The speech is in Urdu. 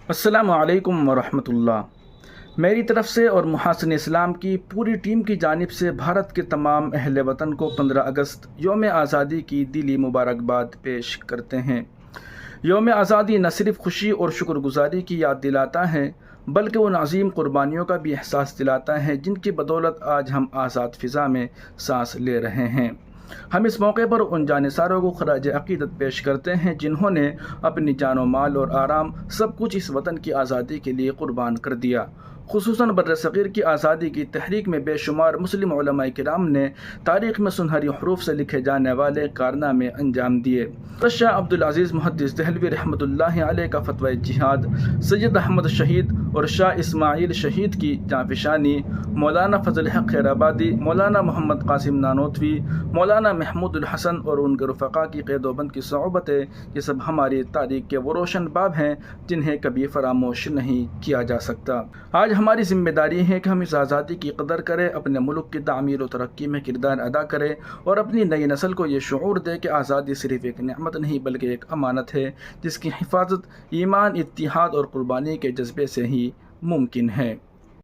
السلام علیکم ورحمۃ اللہ۔ میری طرف سے اور محاسن اسلام کی پوری ٹیم کی جانب سے بھارت کے تمام اہل وطن کو 15 اگست یوم آزادی کی دلی مبارکباد پیش کرتے ہیں۔ یوم آزادی نہ صرف خوشی اور شکر گزاری کی یاد دلاتا ہے بلکہ ان عظیم قربانیوں کا بھی احساس دلاتا ہے جن کی بدولت آج ہم آزاد فضا میں سانس لے رہے ہیں۔ ہم اس موقع پر ان جانثاروں کو خراج عقیدت پیش کرتے ہیں جنہوں نے اپنی جان و مال اور آرام سب کچھ اس وطن کی آزادی کے لیے قربان کر دیا۔ خصوصاً بر صغیر کی آزادی کی تحریک میں بے شمار مسلم علماء کرام نے تاریخ میں سنہری حروف سے لکھے جانے والے کارنامے انجام دیے۔ شاہ عبدالعزیز محدث دہلوی رحمۃ اللہ علیہ کا فتویٰ جہاد، سید احمد شہید اور شاہ اسماعیل شہید کی جانفشانی، مولانا فضل حق خیرآبادی، مولانا محمد قاسم نانوتوی، مولانا محمود الحسن اور ان کے رفقا کی قید و بند کی صعوبتیں، یہ سب ہماری تاریخ کے وہ روشن باب ہیں جنہیں کبھی فراموش نہیں کیا جا سکتا۔ آج ہماری ذمہ داری ہے کہ ہم اس آزادی کی قدر کریں، اپنے ملک کی تعمیر و ترقی میں کردار ادا کریں اور اپنی نئی نسل کو یہ شعور دے کہ آزادی صرف ایک نعمت نہیں بلکہ ایک امانت ہے جس کی حفاظت ایمان، اتحاد اور قربانی کے جذبے سے ہی ممکن ہے۔